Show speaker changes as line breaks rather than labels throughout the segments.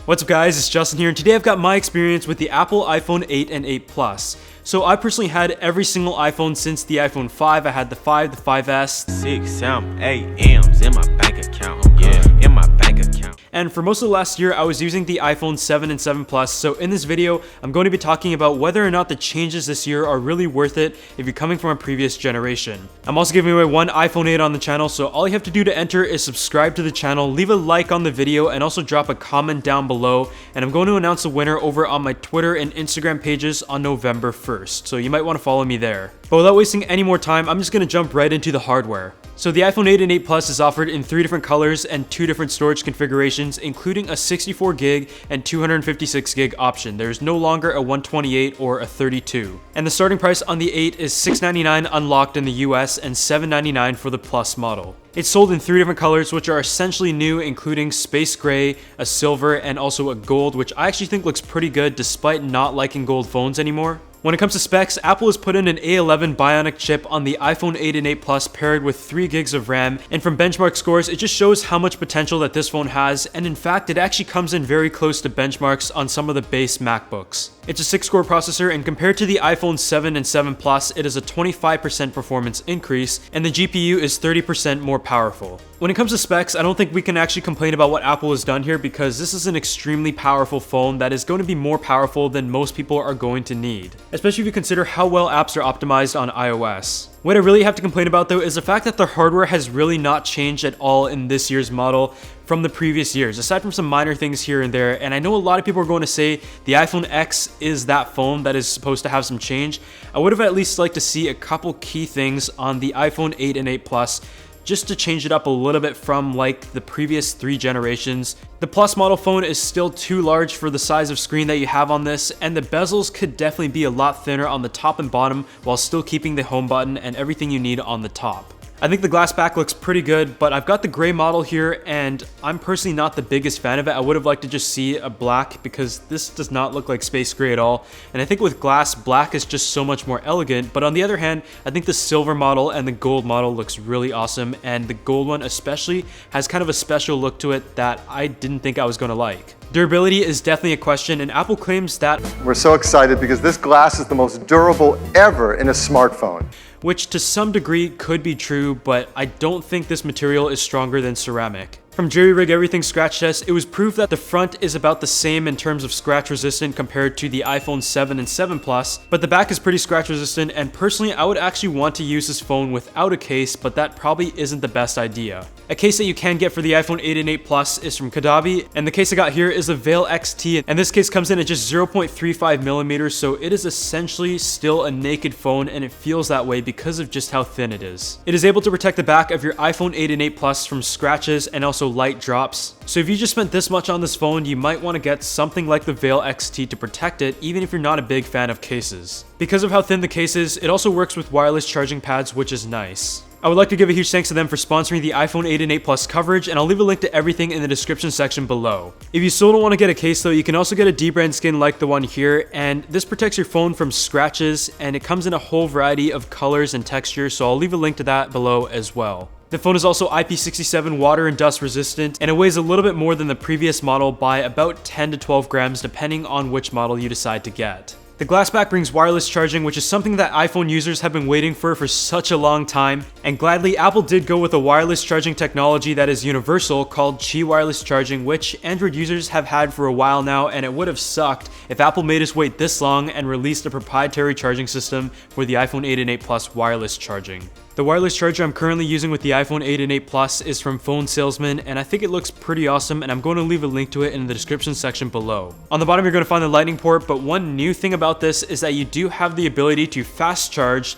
What's up guys, it's Justin here, and today I've got my experience with the Apple iPhone 8 and 8 Plus. So I personally had every single iPhone since the iPhone 5. I had the 5, the 5S.
6, 7, 8 M's in my bank account, in my bank account.
And for most of the last year, I was using the iPhone 7 and 7 Plus. So in this video, I'm going to be talking about whether or not the changes this year are really worth it if you're coming from a previous generation. I'm also giving away one iPhone 8 on the channel, so all you have to do to enter is subscribe to the channel, leave a like on the video, and also drop a comment down below. And I'm going to announce the winner over on my Twitter and Instagram pages on November 1st, so you might want to follow me there. But without wasting any more time, I'm just going to jump right into the hardware. So the iPhone 8 and 8 Plus is offered in 3 different colors and 2 different storage configurations, including a 64GB and 256GB option. There's no longer a 128 or a 32. And the starting price on the 8 is $699 unlocked in the US and $799 for the Plus model. It's sold in 3 different colors, which are essentially new, including space gray, a silver, and also a gold, which I actually think looks pretty good despite not liking gold phones anymore. When it comes to specs, Apple has put in an A11 Bionic chip on the iPhone 8 and 8 Plus paired with 3GB of RAM, and from benchmark scores, it just shows how much potential that this phone has, and in fact, it actually comes in very close to benchmarks on some of the base MacBooks. It's a 6-core processor, and compared to the iPhone 7 and 7 Plus, it is a 25% performance increase, and the GPU is 30% more powerful. When it comes to specs, I don't think we can actually complain about what Apple has done here because this is an extremely powerful phone that is going to be more powerful than most people are going to need, especially if you consider how well apps are optimized on iOS. What I really have to complain about though is the fact that the hardware has really not changed at all in this year's model from the previous years, aside from some minor things here and there. And I know a lot of people are going to say the iPhone X is that phone that is supposed to have some change. I would have at least liked to see a couple key things on the iPhone 8 and 8 Plus just to change it up a little bit from like the previous 3 generations. The Plus model phone is still too large for the size of screen that you have on this, and the bezels could definitely be a lot thinner on the top and bottom while still keeping the home button and everything you need on the top. I think the glass back looks pretty good, but I've got the gray model here and I'm personally not the biggest fan of it. I would have liked to just see a black because this does not look like space gray at all. And I think with glass, black is just so much more elegant. But on the other hand, I think the silver model and the gold model looks really awesome. And the gold one especially has kind of a special look to it that I didn't think I was going to like. Durability is definitely a question, and Apple claims that
we're so excited because this glass is the most durable ever in a smartphone.
Which to some degree could be true, but I don't think this material is stronger than ceramic. From Jerry Rig Everything scratch test, it was proved that the front is about the same in terms of scratch resistant compared to the iPhone 7 and 7 Plus, but the back is pretty scratch resistant, and personally I would actually want to use this phone without a case, but that probably isn't the best idea. A case that you can get for the iPhone 8 and 8 Plus is from Kadabi, and the case I got here is the Veil XT, and this case comes in at just 0.35mm, so it is essentially still a naked phone, and it feels that way because of just how thin it is. It is able to protect the back of your iPhone 8 and 8 Plus from scratches and also light drops. So if you just spent this much on this phone, you might want to get something like the Veil XT to protect it, even if you're not a big fan of cases. Because of how thin the case is, it also works with wireless charging pads, which is nice. I would like to give a huge thanks to them for sponsoring the iPhone 8 and 8 Plus coverage, and I'll leave a link to everything in the description section below. If you still don't want to get a case though, you can also get a dbrand skin like the one here, and this protects your phone from scratches, and it comes in a whole variety of colors and textures, so I'll leave a link to that below as well. The phone is also IP67 water and dust resistant, and it weighs a little bit more than the previous model by about 10 to 12 grams depending on which model you decide to get. The glass back brings wireless charging, which is something that iPhone users have been waiting for such a long time, and gladly Apple did go with a wireless charging technology that is universal called Qi wireless charging, which Android users have had for a while now, and it would have sucked if Apple made us wait this long and released a proprietary charging system for the iPhone 8 and 8 Plus wireless charging. The wireless charger I'm currently using with the iPhone 8 and 8 Plus is from Phone Salesman, and I think it looks pretty awesome, and I'm going to leave a link to it in the description section below. On the bottom you're going to find the lightning port, but one new thing about this is that you do have the ability to fast charge,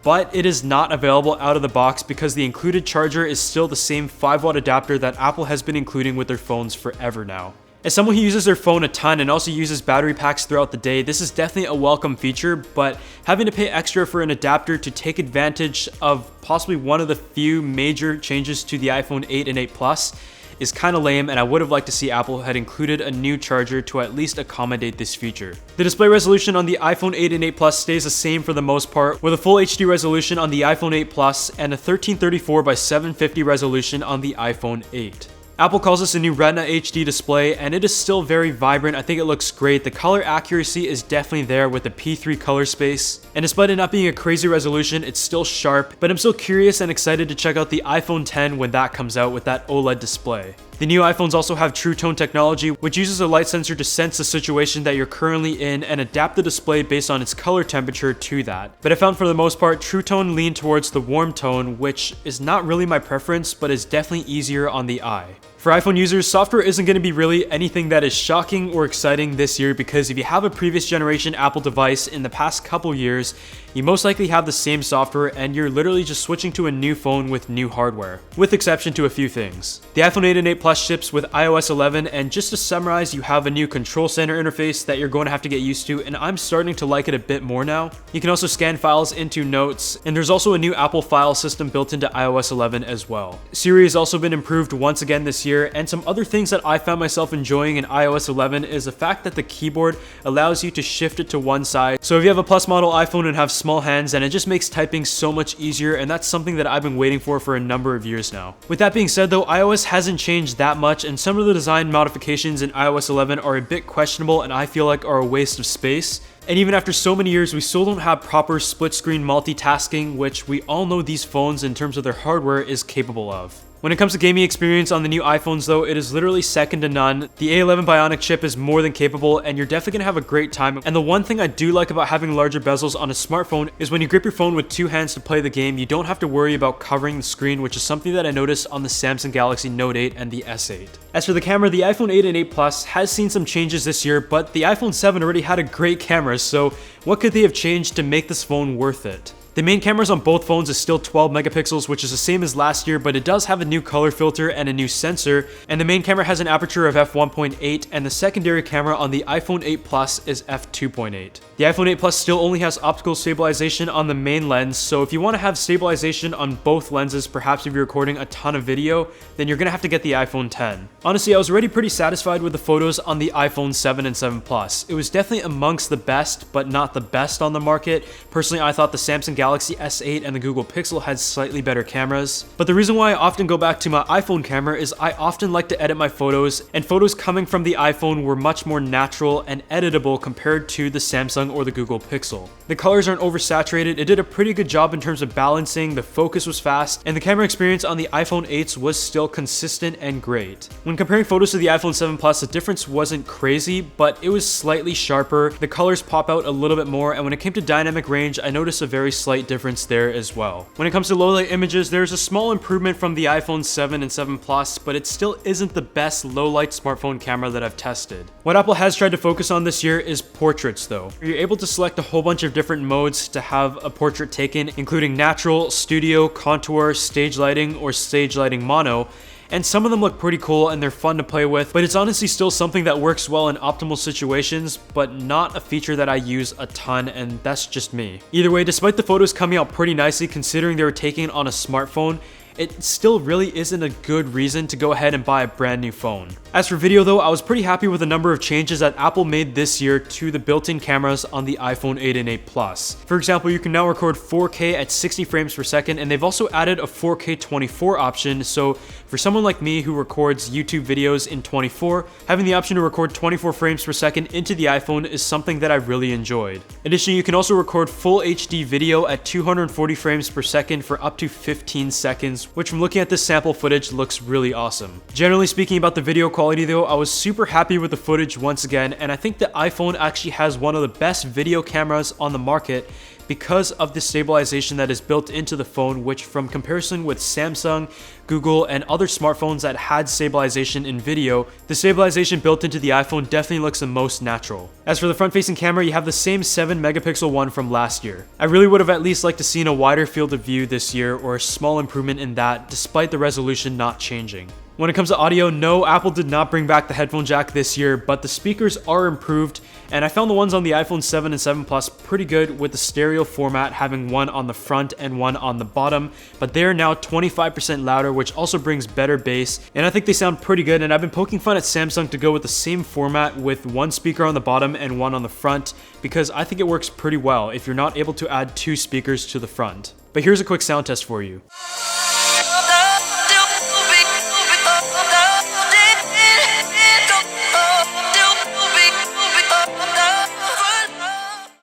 but it is not available out of the box because the included charger is still the same 5-watt adapter that Apple has been including with their phones forever now. As someone who uses their phone a ton and also uses battery packs throughout the day, this is definitely a welcome feature, but having to pay extra for an adapter to take advantage of possibly one of the few major changes to the iPhone 8 and 8 Plus is kind of lame, and I would have liked to see Apple had included a new charger to at least accommodate this feature. The display resolution on the iPhone 8 and 8 Plus stays the same for the most part, with a full HD resolution on the iPhone 8 Plus and a 1334 by 750 resolution on the iPhone 8. Apple calls this a new Retina HD display, and it is still very vibrant. I think it looks great. The color accuracy is definitely there with the P3 color space, and despite it not being a crazy resolution, it's still sharp, but I'm still curious and excited to check out the iPhone 10 when that comes out with that OLED display. The new iPhones also have True Tone technology, which uses a light sensor to sense the situation that you're currently in and adapt the display based on its color temperature to that. But I found for the most part, True Tone leaned towards the warm tone, which is not really my preference, but is definitely easier on the eye. For iPhone users, software isn't going to be really anything that is shocking or exciting this year, because if you have a previous generation Apple device in the past couple years, you most likely have the same software and you're literally just switching to a new phone with new hardware, with exception to a few things. The iPhone 8 and 8 Plus ships with iOS 11, and just to summarize, you have a new control center interface that you're going to have to get used to, and I'm starting to like it a bit more now. You can also scan files into Notes, and there's also a new Apple file system built into iOS 11 as well. Siri has also been improved once again this year, and some other things that I found myself enjoying in iOS 11 is the fact that the keyboard allows you to shift it to one side. So if you have a Plus model iPhone and have small hands, and it just makes typing so much easier, and that's something that I've been waiting for a number of years now. With that being said though, iOS hasn't changed that much, and some of the design modifications in iOS 11 are a bit questionable and I feel like are a waste of space. And even after so many years, we still don't have proper split screen multitasking, which we all know these phones in terms of their hardware is capable of. When it comes to gaming experience on the new iPhones though, it is literally second to none. The A11 Bionic chip is more than capable, and you're definitely gonna have a great time. And the one thing I do like about having larger bezels on a smartphone is when you grip your phone with two hands to play the game, you don't have to worry about covering the screen, which is something that I noticed on the Samsung Galaxy Note 8 and the S8. As for the camera, the iPhone 8 and 8 Plus has seen some changes this year, but the iPhone 7 already had a great camera, so what could they have changed to make this phone worth it? The main cameras on both phones is still 12 megapixels, which is the same as last year, but it does have a new color filter and a new sensor, and the main camera has an aperture of f1.8, and the secondary camera on the iPhone 8 Plus is f2.8. The iPhone 8 Plus still only has optical stabilization on the main lens, so if you want to have stabilization on both lenses, perhaps if you're recording a ton of video, then you're going to have to get the iPhone 10. Honestly, I was already pretty satisfied with the photos on the iPhone 7 and 7 Plus. It was definitely amongst the best, but not the best on the market. Personally, I thought the Samsung Galaxy S8 and the Google Pixel had slightly better cameras. But the reason why I often go back to my iPhone camera is I often like to edit my photos, and photos coming from the iPhone were much more natural and editable compared to the Samsung or the Google Pixel. The colors aren't oversaturated, it did a pretty good job in terms of balancing, the focus was fast, and the camera experience on the iPhone 8s was still consistent and great. When comparing photos to the iPhone 7 Plus, the difference wasn't crazy, but it was slightly sharper, the colors pop out a little bit more, and when it came to dynamic range, I noticed a very slight difference there as well. When it comes to low light images, there's a small improvement from the iPhone 7 and 7 Plus, but it still isn't the best low light smartphone camera that I've tested. What Apple has tried to focus on this year is portraits though. You're able to select a whole bunch of different modes to have a portrait taken, including natural, studio, contour, stage lighting, or stage lighting mono. And some of them look pretty cool and they're fun to play with, but it's honestly still something that works well in optimal situations, but not a feature that I use a ton, and that's just me. Either way, despite the photos coming out pretty nicely considering they were taken on a smartphone, it still really isn't a good reason to go ahead and buy a brand new phone. As for video though, I was pretty happy with the number of changes that Apple made this year to the built-in cameras on the iPhone 8 and 8 Plus. For example, you can now record 4K at 60 frames per second, and they've also added a 4K 24 option, so for someone like me who records YouTube videos in 24, having the option to record 24 frames per second into the iPhone is something that I really enjoyed. Additionally, you can also record full HD video at 240 frames per second for up to 15 seconds, which from looking at this sample footage looks really awesome. Generally speaking about the video quality though, I was super happy with the footage once again, and I think the iPhone actually has one of the best video cameras on the market because of the stabilization that is built into the phone, which from comparison with Samsung, Google, and other smartphones that had stabilization in video, the stabilization built into the iPhone definitely looks the most natural. As for the front-facing camera, you have the same 7 megapixel one from last year. I really would have at least liked to see a wider field of view this year, or a small improvement in that, despite the resolution not changing. When it comes to audio, no, Apple did not bring back the headphone jack this year, but the speakers are improved, and I found the ones on the iPhone 7 and 7 Plus pretty good with the stereo format, having one on the front and one on the bottom, but they're now 25% louder, which also brings better bass, and I think they sound pretty good. And I've been poking fun at Samsung to go with the same format with one speaker on the bottom and one on the front, because I think it works pretty well if you're not able to add two speakers to the front. But here's a quick sound test for you.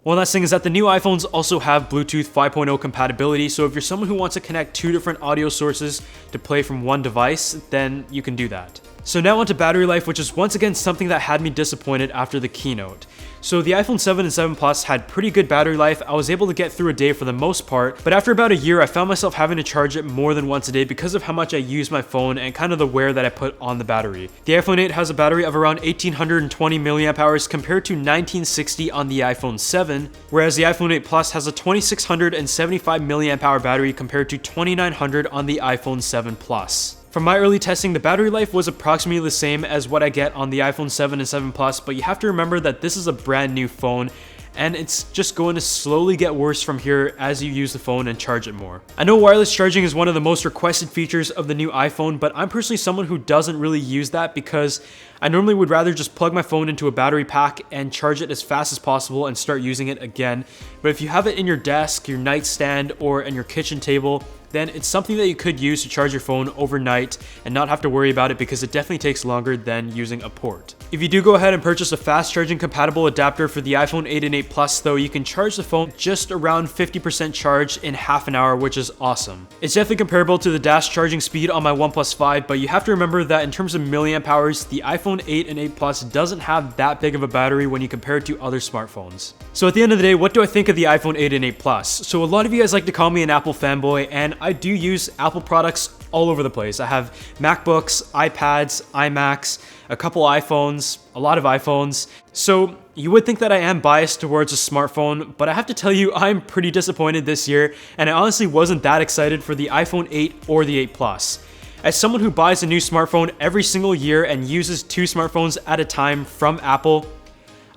One last thing is that the new iPhones also have Bluetooth 5.0 compatibility, so if you're someone who wants to connect 2 different audio sources to play from one device, then you can do that. So now onto battery life, which is once again something that had me disappointed after the keynote. So the iPhone 7 and 7 Plus had pretty good battery life. I was able to get through a day for the most part, but after about a year, I found myself having to charge it more than once a day because of how much I use my phone and kind of the wear that I put on the battery. The iPhone 8 has a battery of around 1820 milliamp hours compared to 1960 on the iPhone 7, whereas the iPhone 8 Plus has a 2675 milliamp hour battery compared to 2900 on the iPhone 7 Plus. From my early testing, the battery life was approximately the same as what I get on the iPhone 7 and 7 Plus, but you have to remember that this is a brand new phone, and it's just going to slowly get worse from here as you use the phone and charge it more. I know wireless charging is one of the most requested features of the new iPhone, but I'm personally someone who doesn't really use that because I normally would rather just plug my phone into a battery pack and charge it as fast as possible and start using it again. But if you have it in your desk, your nightstand, or in your kitchen table, then it's something that you could use to charge your phone overnight and not have to worry about it because it definitely takes longer than using a port. If you do go ahead and purchase a fast charging compatible adapter for the iPhone 8 and 8 Plus though, you can charge the phone just around 50% charge in half an hour, which is awesome. It's definitely comparable to the dash charging speed on my OnePlus 5, but you have to remember that in terms of milliamp hours, the iPhone 8 and 8 Plus doesn't have that big of a battery when you compare it to other smartphones. So at the end of the day, what do I think of the iPhone 8 and 8 Plus? So a lot of you guys like to call me an Apple fanboy, and I do use Apple products all over the place. I have MacBooks, iPads, iMacs, a couple iPhones, a lot of iPhones. So you would think that I am biased towards a smartphone, but I have to tell you I'm pretty disappointed this year, and I honestly wasn't that excited for the iPhone 8 or the 8 Plus. As someone who buys a new smartphone every single year and uses 2 smartphones at a time from Apple,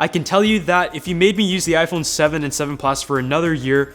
I can tell you that if you made me use the iPhone 7 and 7 Plus for another year,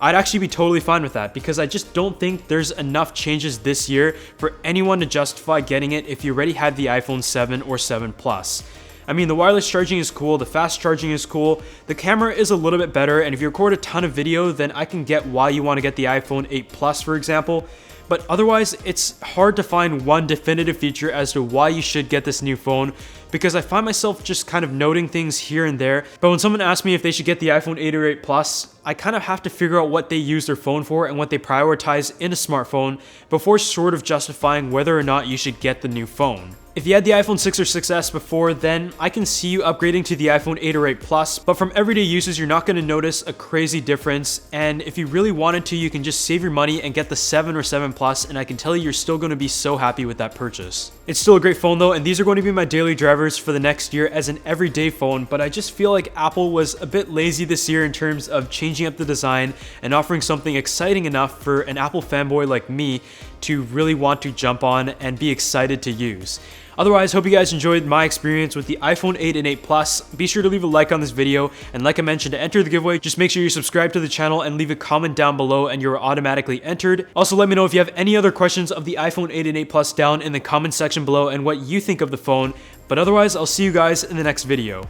I'd actually be totally fine with that because I just don't think there's enough changes this year for anyone to justify getting it if you already have the iPhone 7 or 7 Plus. I mean, the wireless charging is cool, the fast charging is cool, the camera is a little bit better, and if you record a ton of video, then I can get why you want to get the iPhone 8 Plus, for example. But otherwise, it's hard to find one definitive feature as to why you should get this new phone because I find myself just kind of noting things here and there. But when someone asks me if they should get the iPhone 8 or 8 Plus, I kind of have to figure out what they use their phone for and what they prioritize in a smartphone before sort of justifying whether or not you should get the new phone. If you had the iPhone 6 or 6S before, then I can see you upgrading to the iPhone 8 or 8 Plus, but from everyday uses, you're not going to notice a crazy difference, and if you really wanted to, you can just save your money and get the 7 or 7 Plus, and I can tell you you're still going to be so happy with that purchase. It's still a great phone though, and these are going to be my daily drivers for the next year as an everyday phone, but I just feel like Apple was a bit lazy this year in terms of changing up the design and offering something exciting enough for an Apple fanboy like me to really want to jump on and be excited to use. Otherwise, hope you guys enjoyed my experience with the iPhone 8 and 8 Plus. Be sure to leave a like on this video, and like I mentioned, to enter the giveaway, just make sure you subscribe to the channel and leave a comment down below and you're automatically entered. Also, let me know if you have any other questions of the iPhone 8 and 8 Plus down in the comment section below and what you think of the phone. But otherwise, I'll see you guys in the next video.